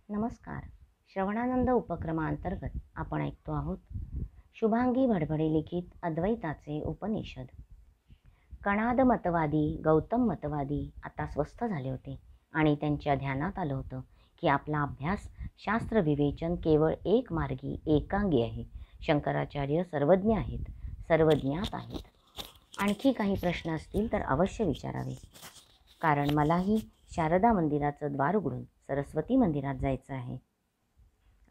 नमस्कार. श्रवणानंद उपक्रमांतर्गत आपण ऐकतो आहोत शुभांगी भडभडे लिखित अद्वैताचे उपनिषद. कणाद मतवादी गौतम मतवादी आता स्वस्थ झाले होते आणि त्यांच्या ध्यानात आलं होतं की आपला अभ्यास शास्त्र विवेचन केवळ एक मार्गी एकांगी आहे. शंकराचार्य सर्वज्ञ आहेत, सर्वज्ञात आहेत. आणखी काही प्रश्न असतील तर अवश्य विचारावे, कारण मलाही शारदा मंदिराचं द्वार उघडून सरस्वती मंदिरात जायचं आहे.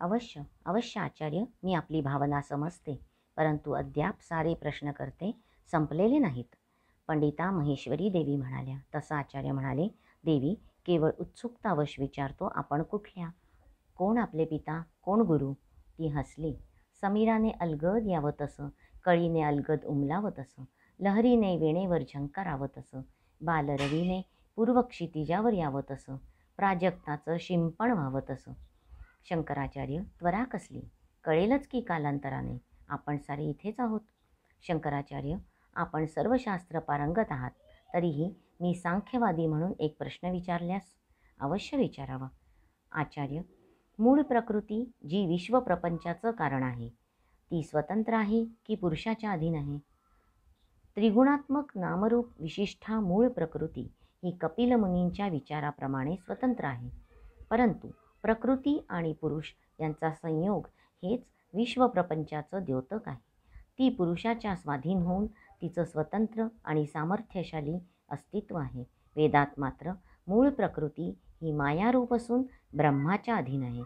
अवश्य अवश्य आचार्य, मी आपली भावना समजते, परंतु अद्याप सारे प्रश्नकर्ते संपलेले नाहीत. पंडिता महेश्वरी देवी म्हणाल्या. तसा आचार्य म्हणाले, देवी केवळ उत्सुकतावश विचारतो, आपण कुठल्या? कोण आपले पिता, कोण गुरु? ती हसली. समीराने अलगद यावं तसं, कळीने अलगद उमलावं तसं, लहरीने वेणेवर झंकारावं तसं, बालरवीने पूर्व क्षितिजावर यावं तसं, प्राजक्ताचं शिंपण व्हावं तसं. शंकराचार्य, त्वरा कसली? कळेलच की कालांतराने. आपण सारे इथेच आहोत. शंकराचार्य, आपण सर्व शास्त्र पारंगत आहात, तरीही मी सांख्यवादी म्हणून एक प्रश्न विचारल्यास? अवश्य विचारावा. आचार्य, मूळ प्रकृती जी विश्वप्रपंचाचं कारण आहे, ती स्वतंत्र आहे की पुरुषाच्या अधीन आहे? त्रिगुणात्मक नामरूप विशिष्ठा मूळ प्रकृती ही कपिल मुनींच्या विचाराप्रमाणे स्वतंत्र आहे, परंतु प्रकृती आणि पुरुष यांचा संयोग हेच विश्वप्रपंचाचं द्योतक आहे. ती पुरुषाच्या स्वाधीन होऊन तिचं स्वतंत्र आणि सामर्थ्यशाली अस्तित्व आहे. वेदात मात्र मूळ प्रकृती ही मायारूप असून ब्रह्माच्या अधीन आहे.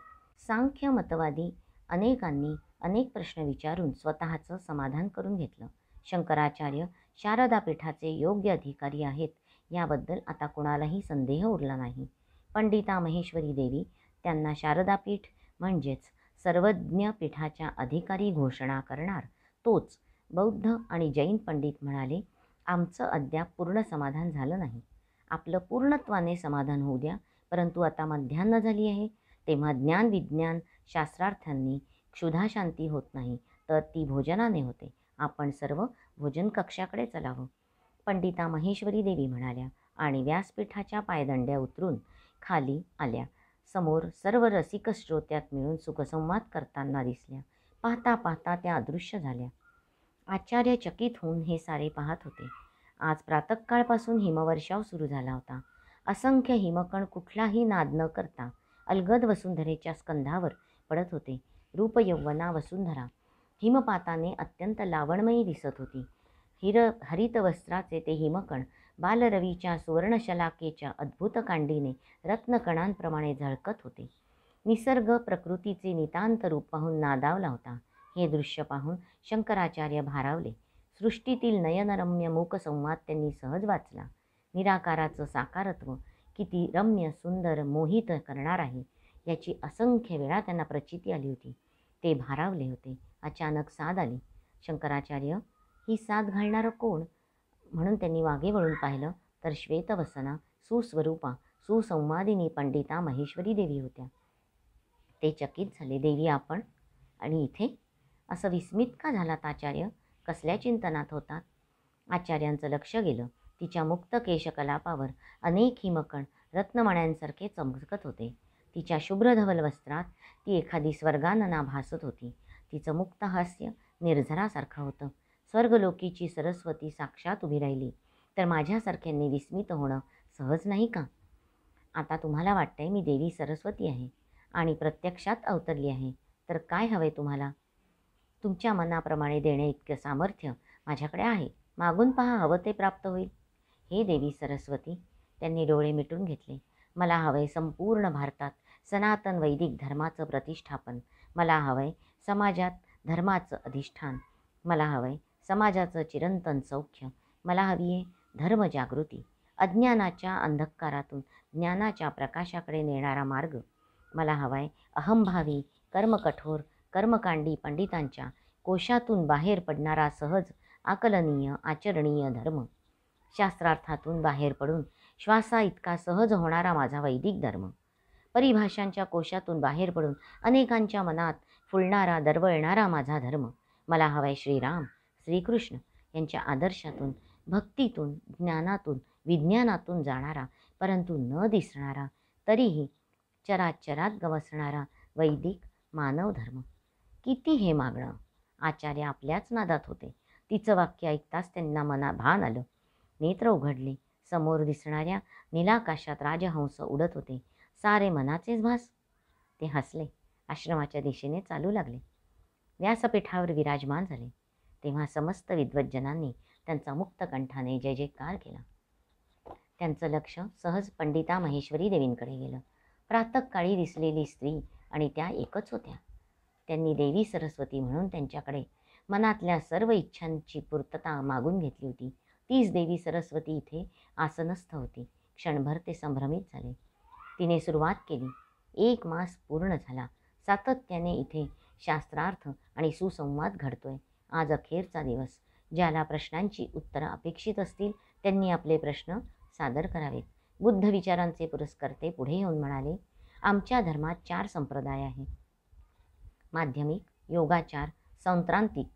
सांख्य मतवादी अनेकांनी अनेक प्रश्न विचारून स्वतःचं समाधान करून घेतलं. शंकराचार्य शारदा पीठाचे योग्य अधिकारी आहेत याबद्दल आता कोणालाही संदेह उरला नाही. पंडिता महेश्वरी देवी त्यांना शारदापीठ म्हणजेच सर्वज्ञ पीठाच्या अधिकारी घोषणा करणार तोच बौद्ध आणि जैन पंडित म्हणाले, आमचं अद्याप पूर्ण समाधान झालं नाही. आपलं पूर्णत्वाने समाधान होऊ द्या, परंतु आता मध्यान्ह झाली आहे, तेव्हा ज्ञान विज्ञान शास्त्रार्थांनी क्षुधाशांती होत नाही, तर ती भोजनाने होते. आपण सर्व भोजन कक्षाकडे चलावं. पंडिता महेश्वरी देवी म्हणाल्या आणि व्यासपीठाच्या पायदंड्या उतरून खाली आल्या. समोर सर्व रसिक श्रोत्यात मिळून सुखसंवाद करताना दिसल्या. पाहता पाहता त्या अदृश्य झाल्या. आचार्य चकित होऊन हे सारे पाहत होते. आज प्रातःकाळपासून हिमवर्षाव सुरू झाला होता. असंख्य हिमकण कुठलाही नाद न करता अलगद वसुंधरेच्या स्कंधावर पडत होते. रूपयौवना वसुंधरा हिमपाताने अत्यंत लावणमयी दिसत होती. हरित वस्त्राचे ते हिमकण बालरवीच्या सुवर्णशलाकेच्या अद्भुत कांडीने रत्नकणांप्रमाणे झळकत होते. निसर्ग प्रकृतीचे नितांत रूप पाहून नादावला होता. हे दृश्य पाहून शंकराचार्य भारावले. सृष्टीतील नयनरम्य मूकसंवाद त्यांनी सहज वाचला. निराकाराचं साकारत्व किती रम्य, सुंदर, मोहित करणार आहे याची असंख्य वेळा त्यांना प्रचिती आली होती. ते भारावले होते. अचानक साद आली. शंकराचार्य, ही साद घालणारं कोण? म्हणून त्यांनी मागे वळून पाहिलं तर श्वेतवसना, सुस्वरूपा, सुसंवादिनी पंडिता महेश्वरी देवी होत्या. ते चकित झाले. देवी आपण? आणि इथे? असं विस्मित का झालात आचार्य? कसल्या चिंतनात होतात? आचार्यांचं लक्ष गेलं. तिच्या मुक्त केशकलापावर अनेक हिमकण रत्नमण्यांसारखे चमकत होते. तिच्या शुभ्रधवल वस्त्रात ती एखादी स्वर्गानना भासत होती. तिचं मुक्त हास्य निर्झरासारखं होतं. स्वर्गलोकीची सरस्वती साक्षात उभी राहिली तर माझ्यासारख्यांनी विस्मित होणं सहज नाही का? आता तुम्हाला वाटतंय मी देवी सरस्वती आहे आणि प्रत्यक्षात अवतरली आहे, तर काय हवे तुम्हाला? तुमच्या मनाप्रमाणे देणे इतकं सामर्थ्य माझ्याकडे आहे. मागून पहा, हवं ते प्राप्त होईल. हे देवी सरस्वती, त्यांनी डोळे मिटून घेतले. मला हवंय संपूर्ण भारतात सनातन वैदिक धर्माचं प्रतिष्ठापन. मला हवंय समाजात धर्माचं अधिष्ठान. मला हवंय समाजाचं चिरंतन सौख्य. मला हवी आहे धर्मजागृती, अज्ञानाच्या अंधकारातून ज्ञानाच्या प्रकाशाकडे नेणारा मार्ग. मला हवाय अहंभावी, कर्मकठोर, कर्मकांडी पंडितांच्या कोशातून बाहेर पडणारा सहज, आकलनीय, आचरणीय धर्म. शास्त्रार्थातून बाहेर पडून श्वासा इतका सहज होणारा माझा वैदिक धर्म. परिभाषांच्या कोशातून बाहेर पडून अनेकांच्या मनात फुलणारा, दरवळणारा माझा धर्म. मला हवाय श्रीराम, श्रीकृष्ण यांच्या आदर्शातून, भक्तीतून, ज्ञानातून, विज्ञानातून जाणारा, परंतु न दिसणारा, तरीही चराचरात गवसणारा वैदिक मानव धर्म. किती हे मागणं. आचार्य आपल्याच नादात होते. तिचं वाक्य ऐकताच त्यांना भान आलं. नेत्र उघडले. समोर दिसणाऱ्या निलाकाशात राजहंस उडत होते. सारे मनाचेच भास. ते हसले. आश्रमाच्या दिशेने चालू लागले. व्यासपीठावर विराजमान झाले. तेव्हा समस्त विद्वज्जनांनी त्यांचा मुक्त कंठाने जय जयकार केला. त्यांचं लक्ष सहज पंडिता महेश्वरी देवींकडे गेलं. प्रातःकाळी दिसलेली स्त्री आणि त्या एकच होत्या. त्यांनी देवी सरस्वती म्हणून त्यांच्याकडे मनातल्या सर्व इच्छांची पूर्तता मागून घेतली होती. तीच देवी सरस्वती इथे आसनस्थ होती. क्षणभर ते संभ्रमित झाले. तिने सुरुवात केली. 1 मास पूर्ण झाला. सातत्याने इथे शास्त्रार्थ आणि सुसंवाद घडतोय. आज अखेरचा दिवस. ज्याला प्रश्नांची उत्तरं अपेक्षित असतील त्यांनी आपले प्रश्न सादर करावेत. बुद्ध विचारांचे पुरस्कर्ते पुढे येऊन म्हणाले, आमच्या धर्मात 4 संप्रदाय आहेत. माध्यमिक, योगाचार, सौत्रांतिक,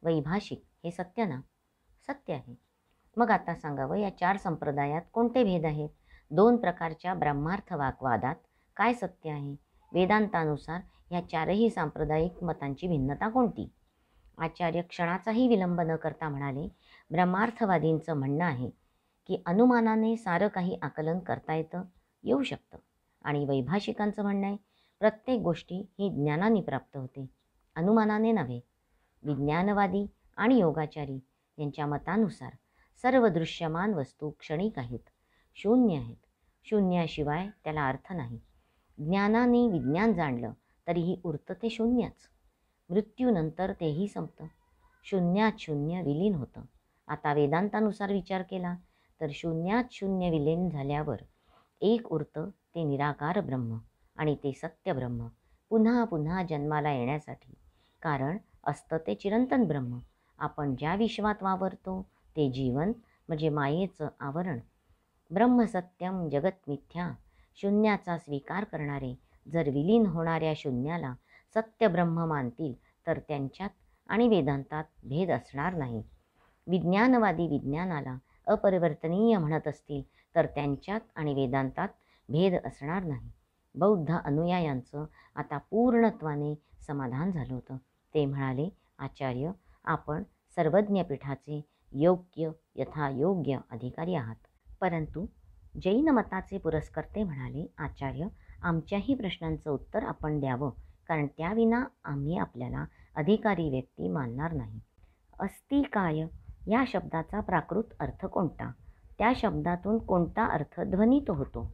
वैभाषिक. हे सत्य ना? सत्य आहे. मग आता सांगावं, या 4 संप्रदायात कोणते भेद आहेत? 2 प्रकारच्या ब्रह्मार्थ वादवादात काय सत्य आहे? वेदांतानुसार ह्या 4ही सांप्रदायिक मतांची भिन्नता कोणती? आचार्य क्षणाचाही विलंब न करता म्हणाले, ब्रह्मार्थवादींचं म्हणणं आहे की अनुमानाने सारं काही आकलन करता येऊ शकतं. आणि वैभाषिकांचं म्हणणं आहे, प्रत्येक गोष्टी ही ज्ञानाने प्राप्त होते, अनुमानाने नव्हे. विज्ञानवादी आणि योगाचारी यांच्या मतानुसार सर्व दृश्यमान वस्तू क्षणिक आहेत, शून्य आहेत. शून्याशिवाय त्याला अर्थ नाही. ज्ञानाने विज्ञान जाणलं तरीही उरतं ते शून्यच. मृत्यूनंतर तेही संपतं. शून्यात शून्य विलीन होतं. आता वेदांतानुसार विचार केला तर शून्यात शून्य विलीन झाल्यावर एक उरतं ते निराकार ब्रह्म आणि ते सत्य ब्रह्म. पुन्हा पुन्हा जन्माला येण्यासाठी कारण असतं ते चिरंतन ब्रह्म. आपण ज्या विश्वात वावरतो ते जीवन म्हणजे मायेचं आवरण. ब्रह्मसत्यम जगत मिथ्या. शून्याचा स्वीकार करणारे जर विलीन होणाऱ्या शून्याला सत्य ब्रह्म मानतील तर त्यांच्यात आणि वेदांतात भेद असणार नाही. विज्ञानवादी विज्ञानाला अपरिवर्तनीय म्हणत असतील तर त्यांच्यात आणि वेदांतात भेद असणार नाही. बौद्ध अनुयायांचं आता पूर्णत्वाने समाधान झालं होतं. ते म्हणाले, आचार्य, आपण सर्वज्ञ पीठाचे योग्य यथायोग्य अधिकारी आहात. परंतु जैन मताचे पुरस्कर्ते म्हणाले, आचार्य, आमच्याही प्रश्नांचं उत्तर आपण द्यावं, कारण त्याविना आम्ही आपल्याला अधिकारी व्यक्ती मानणार नाही. अस्ति काय या शब्दाचा प्राकृत अर्थ कोणता? त्या शब्दातून कोणता अर्थ ध्वनित होतो?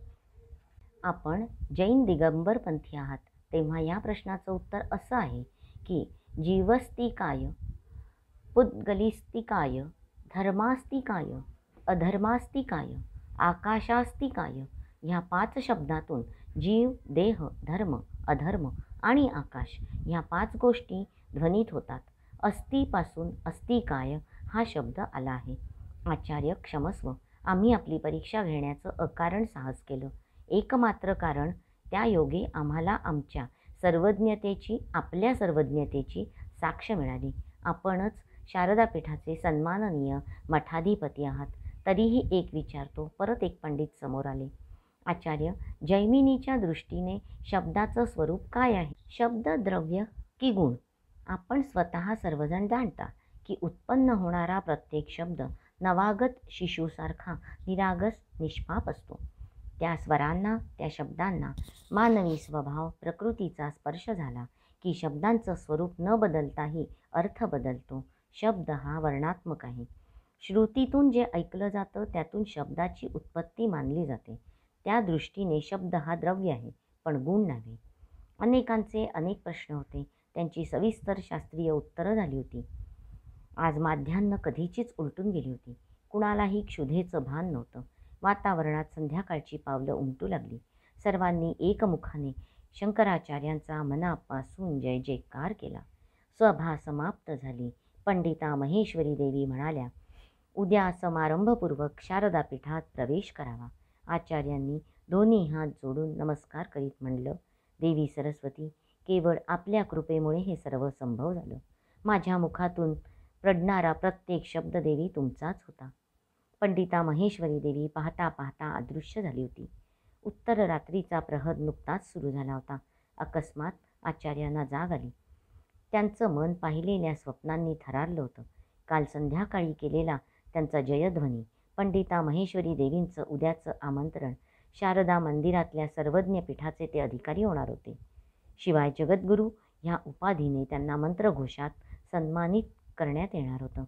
आपण जैन दिगंबरपंथी आहात, तेव्हा या प्रश्नाचं उत्तर असं आहे की जीवस्ति काय, पुद्गलिस्ति काय, धर्मास्ति काय, अधर्मास्ति काय, आकाशास्ति काय ह्या 5 शब्दातून जीव, देह, धर्म, अधर्म आणि आकाश ह्या 5 गोष्टी ध्वनित होतात. अस्तीपासून अस्ति काय हा शब्द आला आहे. आचार्य, क्षमस्व, आम्ही आपली परीक्षा घेण्याचं अकारण साहस केलं. एकमात्र कारण त्या योगे आम्हाला आमच्या सर्वज्ञतेची, आपल्या सर्वज्ञतेची साक्ष मिळाली. आपणच शारदा पीठाचे सन्माननीय मठाधिपती आहात. तरीही एक विचारतो. परत एक पंडित समोर आले. आचार्य, जैमिनीच्या दृष्टीने शब्दाचं स्वरूप काय आहे? शब्द द्रव्य की गुण? आपण स्वतः सर्वजण जाणता की उत्पन्न होणारा प्रत्येक शब्द नवागत शिशूसारखा निरागस निष्पाप असतो. त्या स्वरांना, त्या शब्दांना मानवी स्वभाव प्रकृतीचा स्पर्श झाला की शब्दांचं स्वरूप न बदलताही अर्थ बदलतो. शब्द हा वर्णात्मक आहे. श्रुतीतून जे ऐकलं जातं त्यातून शब्दाची उत्पत्ती मानली जाते. त्या दृष्टीने शब्द हा द्रव्य आहे, पण गुण नव्हे. अनेकांचे अनेक प्रश्न होते. त्यांची सविस्तर शास्त्रीय उत्तरं झाली होती. आज माध्यान्ह कधीचीच उलटून गेली होती. कुणालाही क्षुधेचं भान नव्हतं. वातावरणात संध्याकाळची पावलं उमटू लागली. सर्वांनी एकमुखाने शंकराचार्यांचा मनापासून जय जयकार केला. सभा समाप्त झाली. पंडिता महेश्वरी देवी म्हणाल्या, उद्या समारंभपूर्वक शारदा पीठात प्रवेश करावा. आचार्यांनी दोन्ही हात जोडून नमस्कार करीत म्हणलं, देवी सरस्वती, केवळ आपल्या कृपेमुळे हे सर्व संभव झालं. माझ्या मुखातून पडणारा प्रत्येक शब्द देवी तुमचाच होता. पंडिता महेश्वरी देवी पाहता पाहता अदृश्य झाली होती. उत्तर रात्रीचा प्रहर नुकताच सुरू झाला होता. अकस्मात आचार्यांना जाग आली. त्यांचं मन पाहिलेल्या स्वप्नांनी थरारलं होतं. काल संध्याकाळी केलेला त्यांचा जयध्वनी, पंडिता महेश्वरी देवींचं उद्याचं आमंत्रण, शारदा मंदिरातल्या सर्वज्ञ पीठाचे ते अधिकारी होणार होते. शिवाय जगद्गुरू ह्या उपाधीने त्यांना मंत्रघोषात सन्मानित करण्यात येणार होतं.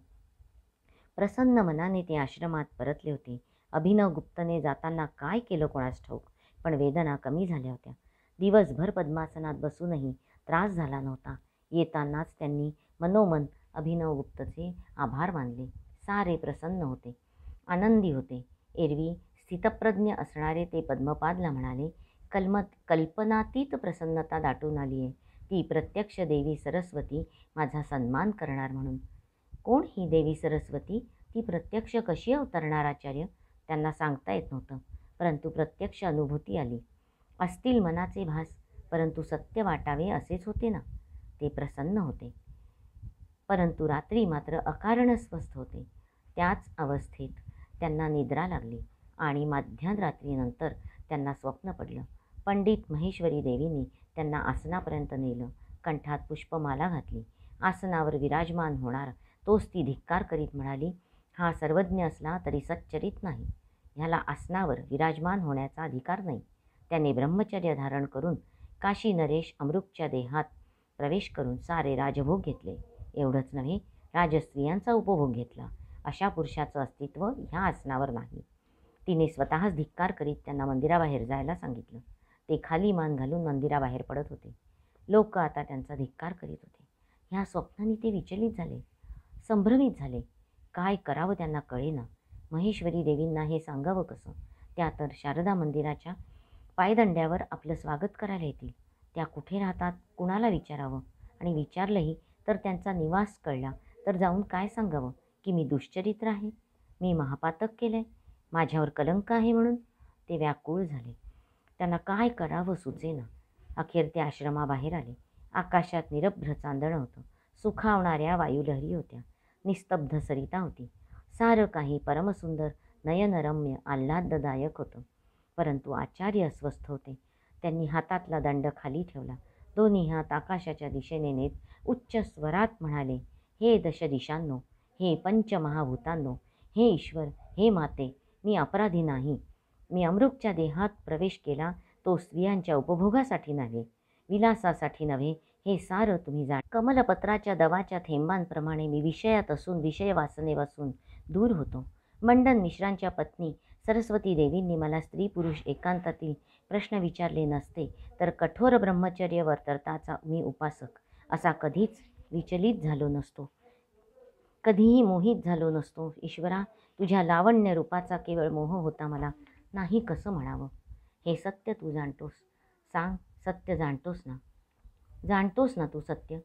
प्रसन्न मनाने ते आश्रमात परतले होते. अभिनव गुप्तने जाताना काय केलं कोणास ठाऊक, पण वेदना कमी झाल्या होत्या. दिवसभर पद्मासनात बसूनही त्रास झाला नव्हता. येतानाच त्यांनी मनोमन अभिनव गुप्तचे आभार मानले. सारे प्रसन्न होते, आनंदी होते. एरवी स्थितप्रज्ञ असणारे ते पद्मपादला म्हणाले, कल्पनातीत प्रसन्नता दाटून आली आहे. ती प्रत्यक्ष देवी सरस्वती माझा सन्मान करणार म्हणून. कोण ही देवी सरस्वती? ती प्रत्यक्ष कशी अवतरणार आचार्य? त्यांना सांगता येत नव्हतं, परंतु प्रत्यक्ष अनुभूती आली. असतील मनाचे भास, परंतु सत्य वाटावे असेच होते ना. ते प्रसन्न होते, परंतु रात्री मात्र अकारण स्वस्थ होते. त्याच अवस्थेत त्यांना निद्रा लागली आणि मध्यरात्रीनंतर त्यांना स्वप्न पडलं. पंडित महेश्वरी देवींनी त्यांना आसनापर्यंत नेलं, कंठात पुष्पमाला घातली. आसनावर विराजमान होणार तोच ती धिक्कार करीत म्हणाली, हा सर्वज्ञ असला तरी सच्चरित नाही. ह्याला आसनावर विराजमान होण्याचा अधिकार नाही. त्याने ब्रह्मचर्य धारण करून काशी नरेश अमृतच्या देहात प्रवेश करून सारे राजभोग घेतले. एवढंच नव्हे, राजस्त्रियांचा उपभोग घेतला. अशा पुरुषाचं अस्तित्व ह्या आसनावर नाही. तिने स्वतःच धिक्कार करीत त्यांना मंदिराबाहेर जायला सांगितलं. ते खाली मान घालून मंदिराबाहेर पडत होते. लोक आता त्यांचा धिक्कार करीत होते. ह्या स्वप्नांनी ते विचलित झाले, संभ्रमित झाले. काय करावं त्यांना कळेना. महेश्वरी देवींना हे सांगावं कसं? त्या तर शारदा मंदिराच्या पायदंड्यावर आपलं स्वागत करायला येतील. त्या कुठे राहतात, कुणाला विचारावं? आणि विचारलंही तर त्यांचा निवास कळला तर जाऊन काय सांगावं की मी दुश्चरित्र आहे, मी महापातक केलंय, माझ्यावर कलंक आहे म्हणून? ते व्याकुळ झाले. त्यांना काय करावं सुचेना. अखेर ते आश्रमाबाहेर आले. आकाशात निरभ्र चांदणं होतं. सुखावणाऱ्या वायुलहरी होत्या. निस्तब्ध सरिता होती. सारं काही परमसुंदर, नयनरम्य, आल्हाददायक होतं. परंतु आचार्य अस्वस्थ होते. त्यांनी हातातला दंड खाली ठेवला. दोन्ही हात आकाशाच्या दिशेने नेत उच्च स्वरात म्हणाले, हे दशदिशांनो, हे पंचमहाभूतांनो, हे ईश्वर, हे माते, मी अपराधी नाही. मी अमृतच्या देहात प्रवेश केला तो स्त्रियांच्या उपभोगासाठी नव्हे, विलासासाठी नव्हे, हे सारं तुम्ही जाण. कमलपत्राच्या दवाच्या थेंबांप्रमाणे मी विषयात असून विषयवासनेपासून दूर होतो. मंडन मिश्रांच्या पत्नी सरस्वती देवींनी मला स्त्री पुरुष एकांतातील प्रश्न विचारले नसते तर कठोर ब्रह्मचर्य वर्तताचा मी उपासक असा कधीच विचलित झालो नसतो, कधीही मोहित झालो नसतो. ईश्वरा, तुझ्या लावण्य रूपाचा केवळ मोह होता मला, नाही कसं म्हणावं. हे सत्य तू जाणतोस, सांग, सत्य जाणतोस ना? जाणतोस ना तू सत्य?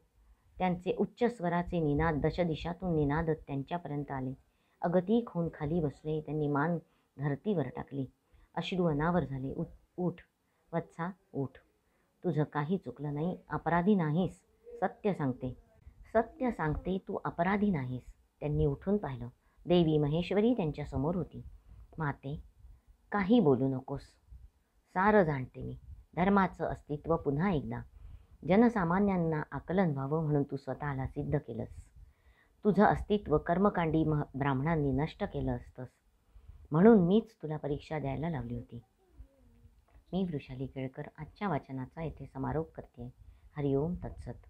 त्यांचे उच्च स्वराचे निनाद दशदिशातून निनादत त्यांच्यापर्यंत आले. अगतिक होऊन खाली बसले. त्यांनी मान धरतीवर टाकली. अश्रू अनावर झाले. उठ वत्सा, उठ. तुझं काही चुकलं नाही, अपराधी नाहीस. सत्य सांगते, सत्य सांगते, तू अपराधी नाहीस. त्यांनी उठून पाहिलं. देवी महेश्वरी त्यांच्यासमोर होती. माते, काही बोलू नकोस. सारं जाणते मी. धर्माचं अस्तित्व पुन्हा एकदा जनसामान्यांना आकलन व्हावं म्हणून तू स्वतःला सिद्ध केलंस. तुझं अस्तित्व कर्मकांडी ब्राह्मणांनी नष्ट केलं असतंस, म्हणून मीच तुला परीक्षा द्यायला लावली होती. मी वृषाली केळकर आजच्या वाचनाचा येथे समारोप करते. हरिओम तत्सत.